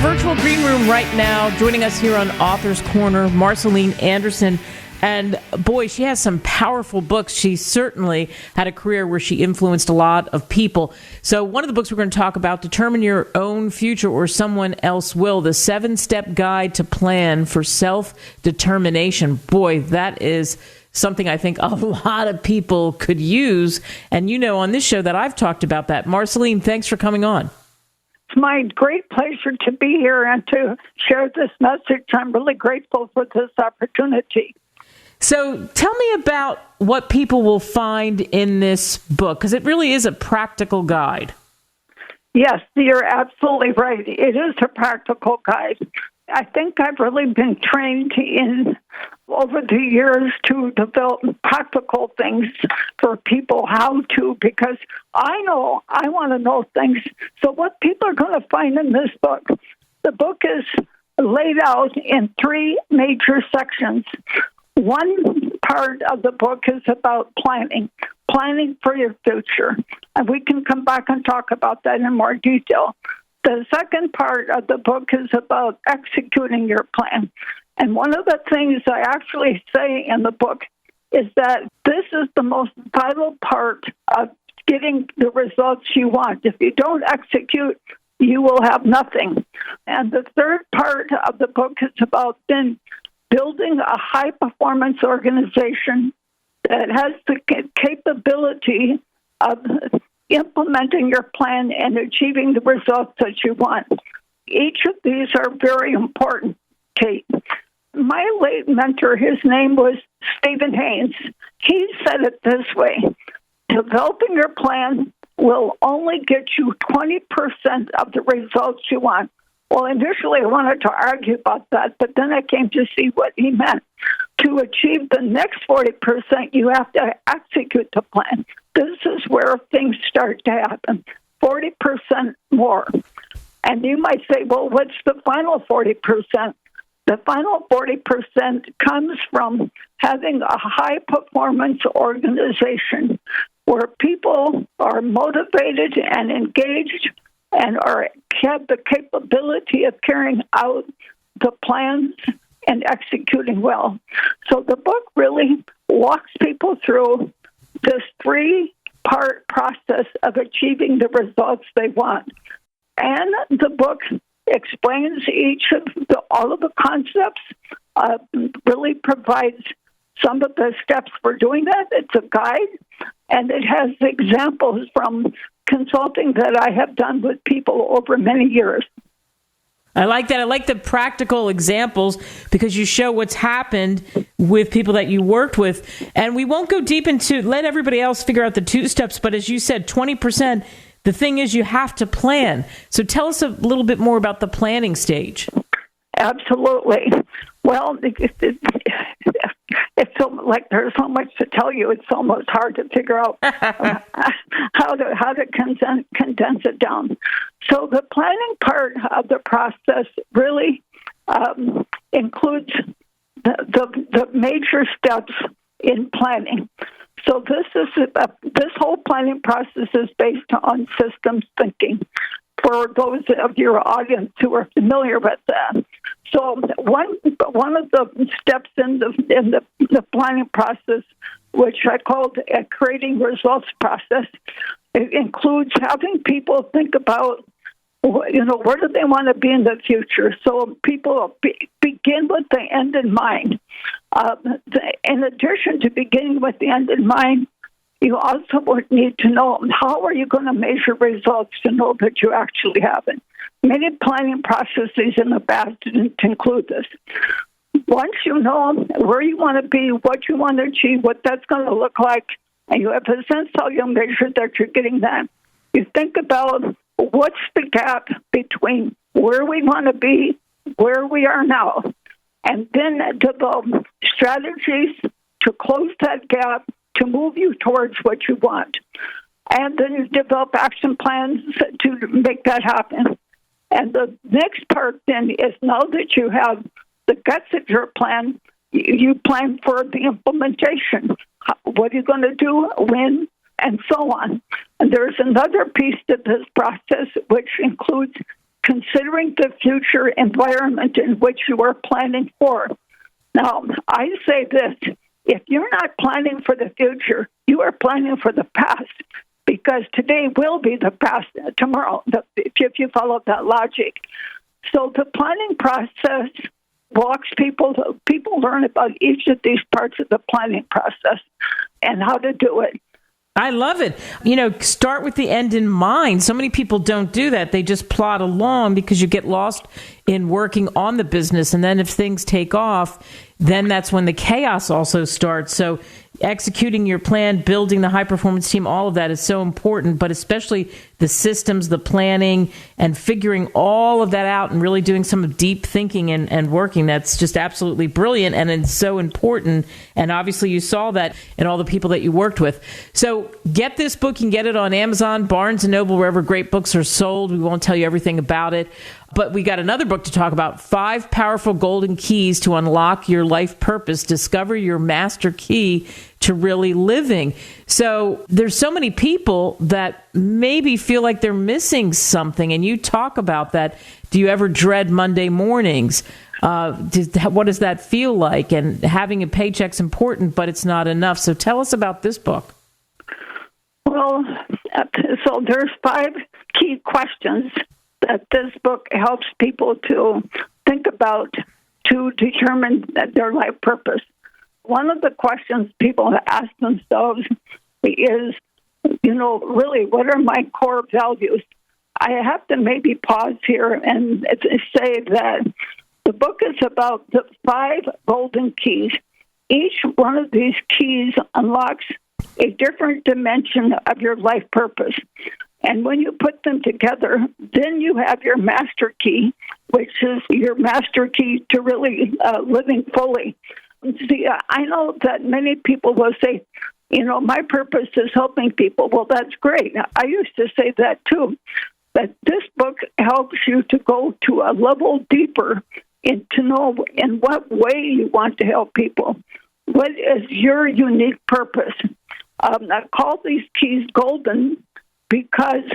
virtual green room right now. Joining us here on Author's Corner, Marcelene Anderson. And boy, she has some powerful books. She certainly had a career where she influenced a lot of people. So one of the books we're going to talk about, Determine Your Own Future or Someone Else Will, the 7-Step Guide to Plan for Self-Determination. Boy, that is something I think a lot of people could use. And you know, on this show that I've talked about that. Marcelene, thanks for coming on. It's my great pleasure to be here and to share this message. I'm really grateful for this opportunity. So tell me about what people will find in this book, because it really is a practical guide. Yes, you're absolutely right. It is a practical guide. I think I've really been trained over the years to develop practical things for people how to, because I know I want to know things. So what people are going to find in this book, the book is laid out in 3 major sections. One part of the book is about planning for your future. And we can come back and talk about that in more detail. The second part of the book is about executing your plan. And one of the things I actually say in the book is that this is the most vital part of getting the results you want. If you don't execute, you will have nothing. And the third part of the book is about then building a high-performance organization that has the capability of implementing your plan and achieving the results that you want. Each of these are very important, Kate. My late mentor, his name was Stephen Haynes. He said it this way: developing your plan will only get you 20% of the results you want. Well, initially I wanted to argue about that, but then I came to see what he meant. To achieve the next 40%, you have to execute the plan. This is where things start to happen, 40% more. And you might say, well, what's the final 40%? The final 40% comes from having a high-performance organization where people are motivated and engaged and have the capability of carrying out the plans and executing well. So the book really walks people through this 3-part process of achieving the results they want. And the book explains all of the concepts, really provides some of the steps for doing that. It's a guide, and it has examples from consulting that I have done with people over many years. I like that. I like the practical examples because you show what's happened with people that you worked with. And we won't go deep into, let everybody else figure out the 2 steps. But as you said, 20%, the thing is you have to plan. So tell us a little bit more about the planning stage. Absolutely. Well, it's so, like there's so much to tell you. It's almost hard to figure out how to condense it down. So the planning part of the process really includes the major steps in planning. So this whole planning process is based on systems thinking. For those of your audience who are familiar with that. So one of the steps in the planning process, which I called a creating results process, it includes having people think about, where do they want to be in the future? So people begin with the end in mind. In addition to beginning with the end in mind, you also would need to know how are you going to measure results to know that you actually have it. Many planning processes in the past didn't include this. Once you know where you want to be, what you want to achieve, what that's going to look like, and you have a sense how you'll measure that you're getting that, you think about what's the gap between where we want to be, where we are now, and then develop strategies to close that gap, to move you towards what you want. And then develop action plans to make that happen. And the next part then is now that you have the guts of your plan, you plan for the implementation. What are you going to do, when, and so on. And there's another piece to this process which includes considering the future environment in which you are planning for. Now, I say this, if you're not planning for the future, you are planning for the past, because today will be the past tomorrow, if you follow that logic. So the planning process walks people learn about each of these parts of the planning process and how to do it. I love it. Start with the end in mind. So many people don't do that. They just plod along because you get lost in working on the business. And then if things take off, then that's when the chaos also starts. So executing your plan, building the high-performance team, all of that is so important, but especially the systems, the planning, and figuring all of that out and really doing some deep thinking and working. That's just absolutely brilliant, and it's so important. And obviously you saw that in all the people that you worked with. So get this book. You can get it on Amazon, Barnes & Noble, wherever great books are sold. We won't tell you everything about it. But we got another book to talk about, 5 Powerful Golden Keys to Unlock Your Life Purpose. Discover your master key to really living. So there's so many people that maybe feel like they're missing something, and you talk about that. Do you ever dread Monday mornings? What does that feel like? And having a paycheck's important, but it's not enough. So tell us about this book. Well, so there's 5 key questions that this book helps people to think about to determine their life purpose. One of the questions people ask themselves is, really, what are my core values? I have to maybe pause here and say that the book is about the 5 golden keys. Each one of these keys unlocks a different dimension of your life purpose. And when you put them together, then you have your master key, which is your master key to really living fully. See, I know that many people will say, my purpose is helping people. Well, that's great. I used to say that too. But this book helps you to go to a level deeper and to know in what way you want to help people. What is your unique purpose? I call these keys golden because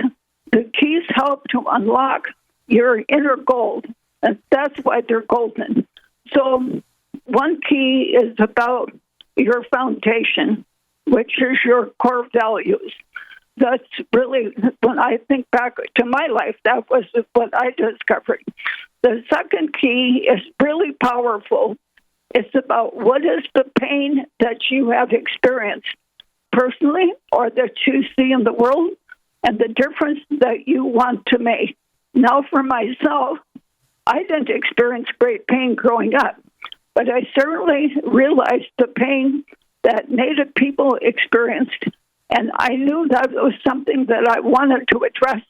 the keys help to unlock your inner gold, and that's why they're golden. So one key is about your foundation, which is your core values. That's really, when I think back to my life, that was what I discovered. The second key is really powerful. It's about what is the pain that you have experienced personally or that you see in the world, and the difference that you want to make. Now, for myself, I didn't experience great pain growing up, but I certainly realized the pain that Native people experienced, and I knew that was something that I wanted to address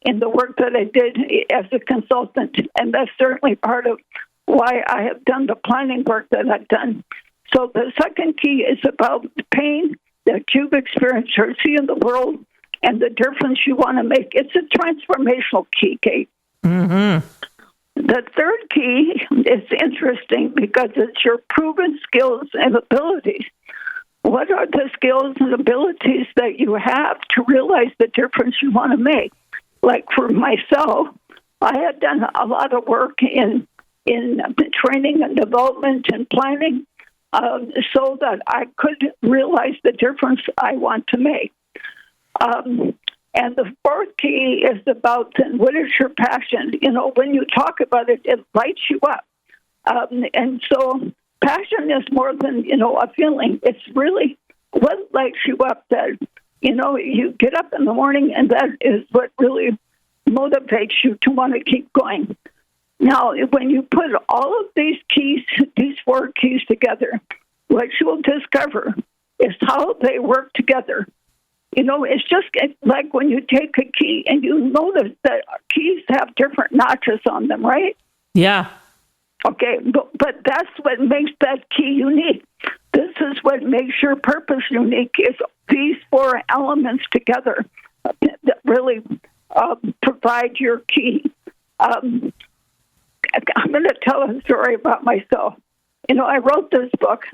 in the work that I did as a consultant, and that's certainly part of why I have done the planning work that I've done. So the second key is about the pain that you've experienced or see in the world, and the difference you want to make. It's a transformational key, Kate. Mm-hmm. The third key is interesting because it's your proven skills and abilities. What are the skills and abilities that you have to realize the difference you want to make? Like for myself, I had done a lot of work in training and development and planning so that I could realize the difference I want to make. And the fourth key is about what is your passion? When you talk about it, it lights you up. And so passion is more than, a feeling. It's really what lights you up that, you get up in the morning, and that is what really motivates you to want to keep going. Now, when you put all of these keys, these 4 keys together, what you'll discover is how they work together. It's just like when you take a key and you notice that keys have different notches on them, right? Yeah. Okay, but that's what makes that key unique. This is what makes your purpose unique, is these 4 elements together that really provide your key. I'm going to tell a story about myself. I wrote this book.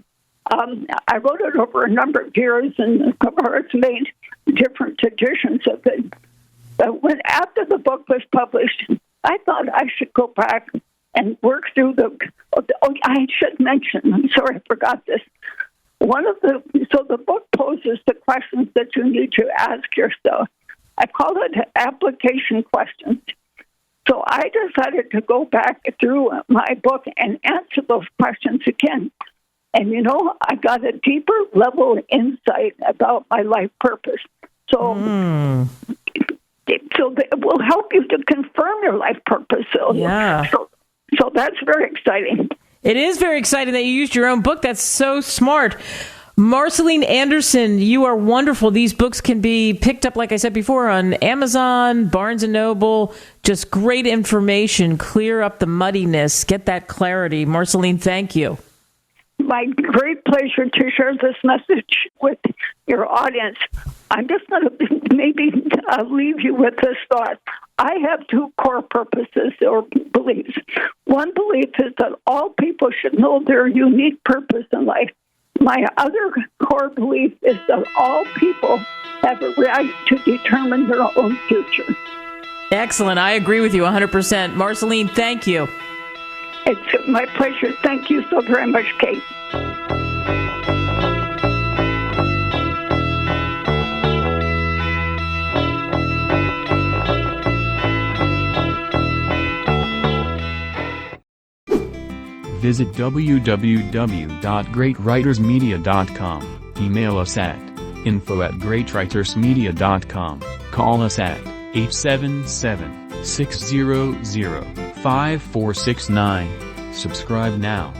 I wrote it over a number of years, and it's made different editions of it. But after the book was published, I thought I should go back and work through I should mention, I'm sorry, I forgot this. So the book poses the questions that you need to ask yourself. I call it application questions. So I decided to go back through my book and answer those questions again. And, I got a deeper level of insight about my life purpose. So it will help you to confirm your life purpose. So that's very exciting. It is very exciting that you used your own book. That's so smart. Marcelene Anderson, you are wonderful. These books can be picked up, like I said before, on Amazon, Barnes & Noble. Just great information. Clear up the muddiness. Get that clarity. Marcelene, thank you. My great pleasure to share this message with your audience. I'm just going to maybe leave you with this thought. I have two core purposes or beliefs. One belief is that all people should know their unique purpose in life. My other core belief is that all people have a right to determine their own future. Excellent. I agree with you 100%. Marcelene, thank you. It's my pleasure. Thank you so very much, Kate. Visit www.greatwritersmedia.com. Email us at info@greatwritersmedia.com. Call us at 877-600-5469. Subscribe now.